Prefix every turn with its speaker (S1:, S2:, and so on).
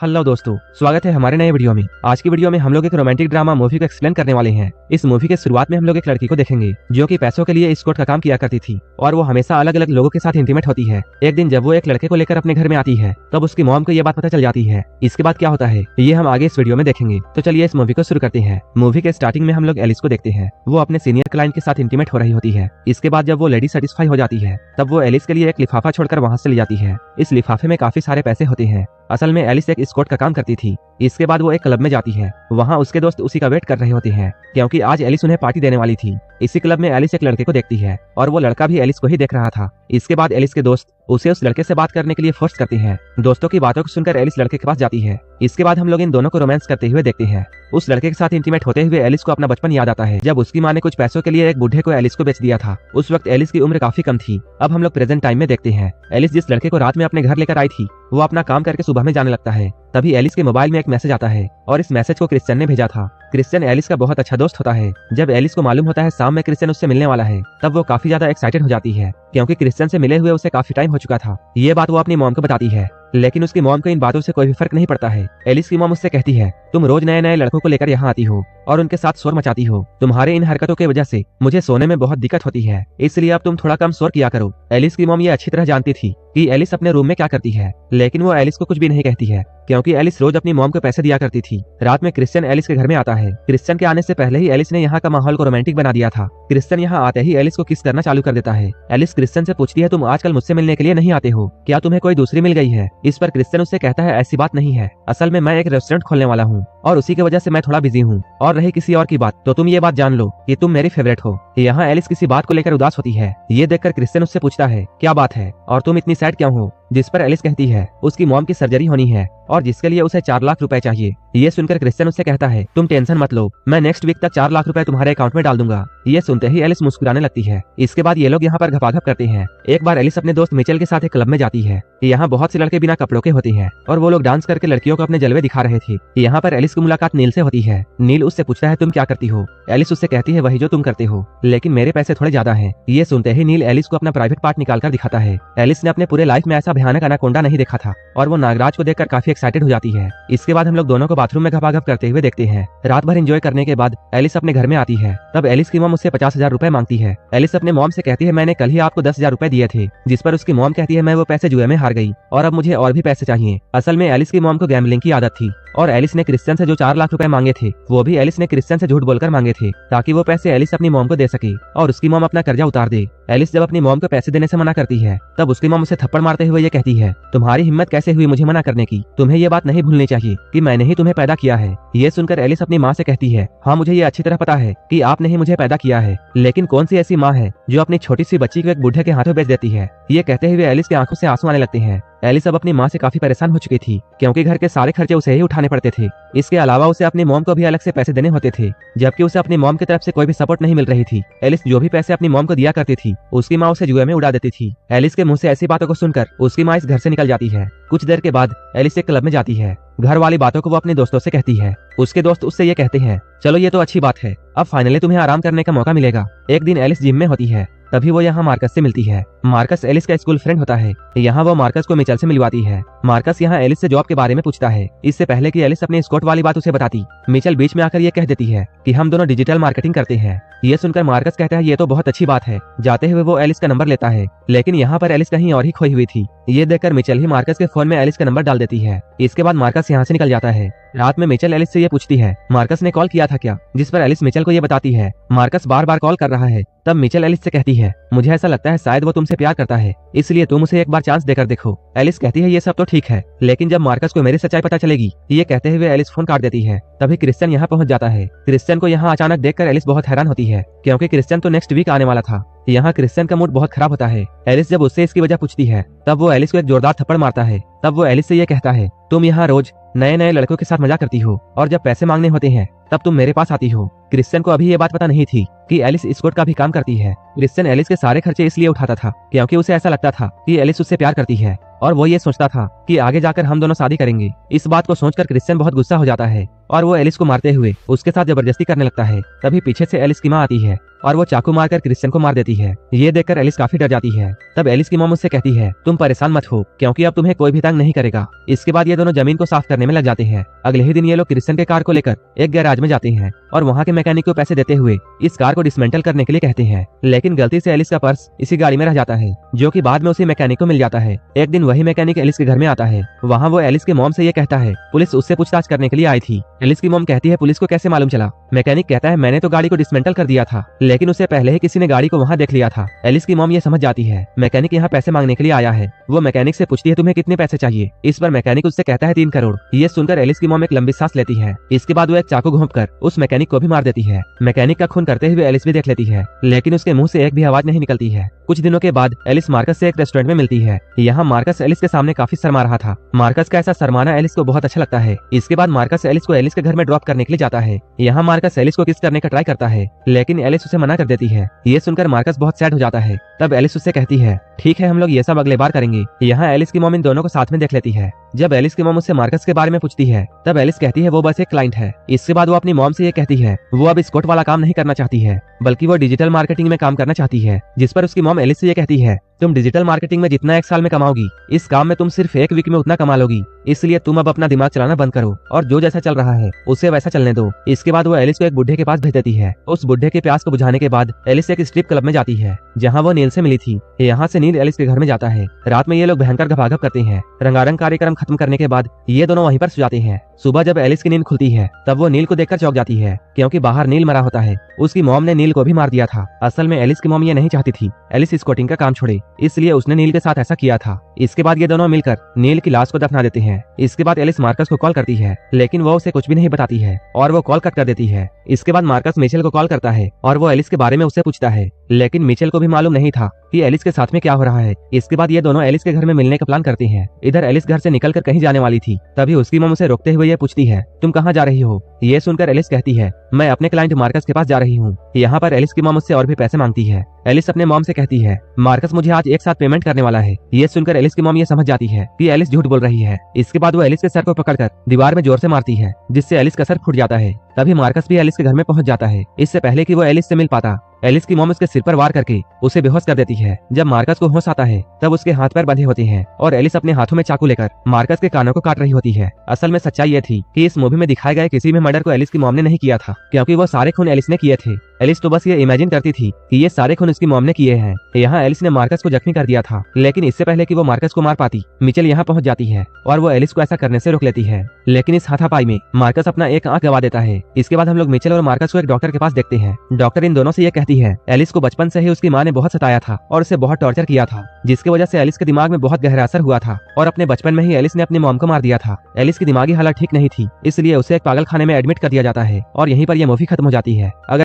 S1: Hello दोस्तों, स्वागत है हमारे नए वीडियो में। आज की वीडियो में हम लोग एक रोमांटिक ड्रामा मूवी को एक्सप्लेन करने वाले हैं। इस मूवी के शुरुआत में हम लोग एक लड़की को देखेंगे जो कि पैसों के लिए एस्कॉर्ट का काम किया करती थी और वो हमेशा अलग अलग लोगों के साथ इंटीमेट होती है। एक दिन जब वो एक लड़के को लेकर अपने घर में आती है तब उसकी मॉम को ये बात पता चल जाती है। इसके बाद क्या होता है ये हम आगे इस वीडियो में देखेंगे। तो चलिए इस मूवी को शुरू करते हैं। मूवी के स्टार्टिंग में हम लोग एलिस को देखते हैं। वो अपने सीनियर क्लाइंट के साथ इंटीमेट हो रही होती है। इसके बाद जब वो लेडी सेटिस्फाई हो जाती है तब वो एलिस के लिए एक लिफाफा छोड़कर वहाँ से ले जाती है। इस लिफाफे में काफी सारे पैसे होते हैं। असल में एलिस एक एस्कॉर्ट का काम करती थी। इसके बाद वो एक क्लब में जाती है। वहाँ उसके दोस्त उसी का वेट कर रहे होते हैं क्योंकि आज एलिस उन्हें पार्टी देने वाली थी। इसी क्लब में एलिस एक लड़के को देखती है और वो लड़का भी एलिस को ही देख रहा था। इसके बाद एलिस के दोस्त उसे उस लड़के से बात करने के लिए फोर्स करते हैं। दोस्तों की बातों को सुनकर एलिस लड़के के पास जाती है। इसके बाद हम लोग इन दोनों को रोमांस करते हुए देखते हैं। उस लड़के के साथ इंटीमेट होते हुए एलिस को अपना बचपन याद आता है जब उसकी माँ ने कुछ पैसों के लिए एक बूढ़े को एलिस को बेच दिया था। उस वक्त एलिस की उम्र काफी कम थी। अब हम लोग प्रेजेंट टाइम में देखते हैं। एलिस जिस लड़के को रात में अपने घर लेकर आई थी वो अपना काम करके सुबह में जाने लगता है। तभी एलिस के मोबाइल में एक मैसेज आता है और इस मैसेज को क्रिश्चियन ने भेजा था। क्रिश्चियन एलिस का बहुत अच्छा दोस्त होता है। जब एलिस को मालूम होता है शाम में क्रिश्चियन उससे मिलने वाला है तब वो काफी ज्यादा एक्साइटेड हो जाती है क्योंकि क्रिश्चियन से मिले हुए उसे काफी टाइम हो चुका था। ये बात वो अपनी मॉम को बताती है लेकिन उसकी मॉम को इन बातों से कोई भी फर्क नहीं पड़ता है। एलिस की मॉम उससे कहती है तुम रोज नए नए लड़कों को लेकर यहाँ आती हो और उनके साथ शोर मचाती हो। तुम्हारे इन हरकतों की वजह से मुझे सोने में बहुत दिक्कत होती है, इसलिए अब तुम थोड़ा कम शोर किया करो। एलिस की मॉम ये अच्छी तरह जानती थी कि एलिस अपने रूम में क्या करती है लेकिन वो एलिस को कुछ भी नहीं कहती है क्योंकि एलिस रोज अपनी मॉम को पैसे दिया करती थी। रात में क्रिश्चियन एलिस के घर में आता है। क्रिश्चियन के आने से पहले ही एलिस ने यहाँ का माहौल को रोमांटिक बना दिया था। क्रिश्चियन यहाँ आते ही एलिस को किस करना चालू कर देता है। एलिस क्रिश्चियन से पूछती है तुम आजकल मुझसे मिलने के लिए नहीं आते हो, क्या तुम्हें कोई दूसरी मिल गई है? इस पर क्रिश्चियन उससे कहता है ऐसी बात नहीं है, असल में मैं एक रेस्टोरेंट खोलने वाला हूँ और उसी की वजह से मैं थोड़ा बिजी हूँ। और रही किसी और की बात तो तुम ये बात जान लो कि तुम मेरी फेवरेट हो। यहाँ एलिस किसी बात को लेकर उदास होती है। ये देखकर क्रिश्चियन उससे पूछता है क्या बात है और तुम इतनी सैड क्यों हो? जिस पर एलिस कहती है उसकी मॉम की सर्जरी होनी है और जिसके लिए उसे 4 लाख रुपए चाहिए। ये सुनकर क्रिश्चियन उससे कहता है तुम टेंशन मत लो, मैं नेक्स्ट वीक तक 4 लाख रुपए तुम्हारे अकाउंट में डाल दूंगा। ये सुनते ही एलिस मुस्कुराने लगती है। इसके बाद ये लोग यहाँ पर घपाघप करते हैं। एक बार एलिस अपने दोस्त मिचेल के साथ एक क्लब में जाती है। यहाँ बहुत से लड़के बिना कपड़ों के होते हैं और वो लोग डांस करके लड़कियों को अपने जलवे दिखा रहे थे। यहाँ पर एलिस की मुलाकात नील से होती है। नील उससे पूछता है तुम क्या करती हो? एलिस उससे कहती है वही जो तुम करते हो, लेकिन मेरे पैसे थोड़े ज्यादा है। ये सुनते ही नील एलिस को अपना प्राइवेट पार्ट निकाल कर दिखाता है। एलिस ने अपने पूरे लाइफ में ऐसा भयानक एनाकोंडा नहीं देखा था और वो नागराज को देखकर काफी एक्साइटेड हो जाती है। इसके बाद हम लोग दोनों को बाथरूम में घपाघप करते हुए देखते हैं। रात भर एंजॉय करने के बाद एलिस अपने घर में आती है। तब एलिस की मॉम उससे 50,000 रुपए मांगती है। एलिस अपने मॉम से कहती है मैंने कल ही आपको 10,000 रुपए दिए थे, जिस पर उसकी मॉम कहती है मैं वो पैसे जुए में हार गई और अब मुझे और भी पैसे चाहिए। असल में एलिस की मॉम को गैम्बलिंग की आदत थी और एलिस ने क्रिश्चियन से जो 4 लाख रुपए मांगे थे वो भी एलिस ने क्रिश्चियन से झूठ बोलकर मांगे थे ताकि वो पैसे एलिस अपनी मॉम को दे सके और उसकी मॉम अपना कर्जा उतार दे। एलिस जब अपनी मॉम को पैसे देने से मना करती है तब उसकी मॉम उसे थप्पड़ मारते हुए ये कहती है तुम्हारी हिम्मत कैसे हुई मुझे मना करने की? तुम्हें ये बात नहीं भूलनी चाहिए कि मैंने ही तुम्हें पैदा किया है। ये सुनकर एलिस अपनी माँ से कहती है हाँ मुझे ये अच्छी तरह पता है कि आपने ही मुझे पैदा किया है, लेकिन कौन सी ऐसी माँ है जो अपनी छोटी सी बच्ची को एक बूढ़े के हाथों बेच देती है? ये कहते हुए एलिस की आंखों से आंसू आने लगते हैं। एलिस अब अपनी माँ से काफी परेशान हो चुकी थी क्योंकि घर के सारे खर्चे उसे ही उठाने पड़ते थे। इसके अलावा उसे अपनी मॉम को भी अलग से पैसे देने होते थे जबकि उसे अपनी मॉम की तरफ से कोई भी सपोर्ट नहीं मिल रही थी। एलिस जो भी पैसे अपनी मॉम को दिया करती थी उसकी माँ उसे जुए में उड़ा देती थी। एलिस के मुंह से ऐसी बातों को सुनकर उसकी माँ इस घर से निकल जाती है। कुछ देर के बाद एलिस एक क्लब में जाती है। घर वाली बातों को वो अपने दोस्तों से कहती है। उसके दोस्त उससे ये कहते हैं चलो ये तो अच्छी बात है, अब फाइनली तुम्हें आराम करने का मौका मिलेगा। एक दिन एलिस जिम में होती है तभी वो यहाँ मार्कस से मिलती है। मार्कस एलिस का स्कूल फ्रेंड होता है। यहाँ वो मार्कस को मिचेल से मिलवाती है। मार्कस यहाँ एलिस से जॉब के बारे में पूछता है। इससे पहले कि एलिस अपनी स्कॉट वाली बात उसे बताती मिचेल बीच में आकर ये कह देती है कि हम दोनों डिजिटल मार्केटिंग करते हैं। ये सुनकर मार्कस कहता है ये तो बहुत अच्छी बात है। जाते हुए वो एलिस का नंबर लेता है लेकिन यहाँ पर एलिस कहीं और ही खोई हुई थी। ये देखकर मिचेल ही मार्कस के फोन में एलिस का नंबर डाल देती है। इसके बाद मार्कस यहाँ से निकल जाता है। रात में मिचेल एलिस से ये पूछती है मार्कस ने कॉल किया था क्या? जिस पर एलिस मिचेल को ये बताती है मार्कस बार बार कॉल कर रहा है। तब मिचेल एलिस से कहती है मुझे ऐसा लगता है शायद वो तुमसे प्यार करता है, इसलिए तुम उसे एक बार चांस देकर देखो। एलिस कहती है ये सब तो ठीक है लेकिन जब मार्कस को मेरी सच्चाई पता चलेगी। ये कहते हुए एलिस फोन काट देती है। तभी क्रिश्चियन यहाँ पहुँच जाता है। क्रिश्चियन को यहाँ अचानक देखकर एलिस बहुत हैरान होती है क्योंकि क्रिश्चियन तो नेक्स्ट वीक आने वाला था। यहाँ क्रिश्चियन का मूड बहुत खराब होता है। एलिस जब उससे इसकी वजह पूछती है तब वो एलिस को एक जोरदार थप्पड़ मारता है। तब वो एलिस से ये कहता है तुम यहाँ रोज नए नए लड़कों के साथ मजाक करती हो और जब पैसे मांगने होते हैं तब तुम मेरे पास आती हो। क्रिश्चियन को अभी ये बात पता नहीं थी कि एलिस एस्कॉर्ट का भी काम करती है। क्रिश्चियन एलिस के सारे खर्चे इसलिए उठाता था क्योंकि उसे ऐसा लगता था कि एलिस उससे प्यार करती है और वो ये सोचता था कि आगे जाकर हम दोनों शादी करेंगे। इस बात को सोचकर क्रिश्चियन बहुत गुस्सा हो जाता है। और वो एलिस को मारते हुए उसके साथ जबरदस्ती करने लगता है। तभी पीछे से एलिस की माँ आती है और वो चाकू मारकर क्रिश्चियन को मार देती है। ये देखकर एलिस काफी डर जाती है। तब एलिस की मॉम उससे कहती है, तुम परेशान मत हो क्योंकि अब तुम्हें कोई भी तंग नहीं करेगा। इसके बाद ये दोनों जमीन को साफ करने में लग जाते हैं। अगले ही दिन ये लोग क्रिश्चियन के कार को लेकर एक गैराज में जाते हैं और वहाँ के मैकेनिक को पैसे देते हुए इस कार को डिसमेंटल करने के लिए कहते हैं। लेकिन गलती से एलिस का पर्स इसी गाड़ी में रह जाता है, जो कि बाद में उसी मैकेनिक को मिल जाता है। एक दिन वही मैकेनिक एलिस के घर में आता है। वहाँ वो एलिस के मॉम से ये कहता है पुलिस उससे पूछताछ करने के लिए आई थी। एलिस की मॉम कहती है पुलिस को कैसे मालूम चला? मैकेनिक कहता है मैंने तो गाड़ी को डिसमेंटल कर दिया था, लेकिन उससे पहले ही किसी ने गाड़ी को वहाँ देख लिया था। एलिस की मॉम ये समझ जाती है मैकेनिक यहाँ पैसे मांगने के लिए आया है। वो मैकेनिक से पूछती है तुम्हें कितने पैसे चाहिए? इस पर मैकेनिक उससे कहता है 3 करोड़। ये सुनकर एलिस की मॉम एक लंबी सांस लेती है। इसके बाद वो एक चाकू घोंपकर उस मैकेनिक को भी मार देती है। मैकेनिक का खून करते हुए एलिस भी देख लेती है, लेकिन उसके मुंह से एक भी आवाज नहीं निकलती है। कुछ दिनों के बाद एलिस मार्कस से एक रेस्टोरेंट में मिलती है। यहाँ मार्कस एलिस के सामने काफी शर्मा रहा था। मार्कस का ऐसा शर्माना एलिस को बहुत अच्छा लगता है। इसके बाद मार्कस एलिस को एलिस के घर में ड्रॉप करने के लिए जाता है। यहाँ मार्कस एलिस को किस करने का ट्राई करता है, लेकिन एलिस उसे मना कर देती है। ये सुनकर मार्कस बहुत सैड हो जाता है। तब एलिस उससे कहती है ठीक है हम लोग ये सब अगले बार करेंगे। यहाँ एलिस की मॉम इन दोनों को साथ में देख लेती है। जब एलिस की मॉम उससे मार्कस के बारे में पूछती है तब एलिस कहती है वो बस एक क्लाइंट है। इसके बाद वो अपनी मॉम से ये कहती है वो अब स्कॉट वाला काम नहीं करना चाहती है, बल्कि वो डिजिटल मार्केटिंग में काम करना चाहती है। जिस पर उसकी मॉम एलिस से ये कहती है तुम डिजिटल मार्केटिंग में जितना 1 साल में कमाओगी, इस काम में तुम सिर्फ 1 वीक में उतना कमा लोगी। इसलिए तुम अब अपना दिमाग चलाना बंद करो और जो जैसा चल रहा है उसे वैसा चलने दो। इसके बाद वो एलिस को एक बुढ़े के पास भेज देती है। उस बुढ़े के प्यास को बुझाने के बाद एलिस एक स्ट्रिप क्लब में जाती है, जहाँ वो नील से मिली थी। यहाँ से नील एलिस के घर में जाता है। रात में ये लोग भयंकर घपाघप करते हैं। रंगारंग कार्यक्रम खत्म करने के बाद ये दोनों वहीं पर सो जाते हैं। सुबह जब एलिस की नींद खुलती है तब वो नील को देखकर चौंक जाती है, क्योंकि बाहर नील मरा होता है। उसकी मॉम ने नील को भी मार दिया था। असल में एलिस की मॉम ये नहीं चाहती थी एलिस स्कॉटिंग का काम छोड़े, इसलिए उसने नील के साथ ऐसा किया था। इसके बाद ये दोनों मिलकर नील की लाश को दफना देते हैं। इसके बाद एलिस मार्कस को कॉल करती है, लेकिन वो उसे कुछ भी नहीं बताती है और वो कॉल कट कर देती है। इसके बाद मार्कस मिचेल को कॉल करता है और वो एलिस के बारे में उससे पूछता है, लेकिन मिचेल को भी मालूम नहीं था कि एलिस के साथ में क्या हो रहा है। इसके बाद ये दोनों एलिस के घर में मिलने का प्लान करते हैं। इधर एलिस घर से निकलकर कहीं जाने वाली थी, तभी उसकी मॉम उसे रोकते हुए ये पूछती है तुम कहाँ जा रही हो? ये सुनकर एलिस कहती है मैं अपने क्लाइंट मार्कस के पास जा रही हूँ। यहाँ पर एलिस की मॉम उससे और भी पैसे मांगती है। एलिस अपने मॉम से कहती है मार्कस मुझे आज एक साथ पेमेंट करने वाला है। ये सुनकर एलिस की मॉम ये समझ जाती है कि एलिस झूठ बोल रही है। इसके बाद वो एलिस के सर को पकड़कर दीवार में जोर से मारती है, जिससे एलिस का सर फूट जाता है। तभी मार्कस भी एलिस के घर में पहुंच जाता है। इससे पहले कि वो एलिस से मिल पाता, एलिस की मॉम उसके सिर पर वार करके उसे बेहोश कर देती है। जब मार्कस को होश आता है तब उसके हाथ पैर बंधे होते हैं और एलिस अपने हाथों में चाकू लेकर मार्कस के कानों को काट रही होती है। असल में सच्चाई ये थी कि इस मूवी में दिखाए गए किसी भी मर्डर को एलिस की मॉम ने नहीं किया था, क्योंकि वो सारे खून एलिस ने किए थे। एलिस तो बस ये इमेजिन करती थी कि ये सारे खून उसकी मॉम ने किए हैं। यहाँ एलिस ने मार्कस को जख्मी कर दिया था, लेकिन इससे पहले कि वो मार्कस को मार पाती, मिचेल यहाँ पहुंच जाती है और वो एलिस को ऐसा करने से रोक लेती है। लेकिन इस हाथापाई में मार्कस अपना एक आंख गवा देता है। इसके बाद हम लोग मिचेल और मार्कस को एक डॉक्टर के पास देखते हैं। डॉक्टर इन दोनों से ये कहती है एलिस को बचपन से ही उसकी माँ ने बहुत सताया था और उसे बहुत टॉर्चर किया था, जिसकी वजह से एलिस के दिमाग में बहुत गहरा असर हुआ था और अपने बचपन में ही एलिस ने अपनी मॉम को मार दिया था। एलिस की दिमागी हालत ठीक नहीं थी, इसलिए उसे एक पागल खाने में एडमिट कर दिया जाता है और यहीं पर यह मूवी खत्म हो जाती है। अगर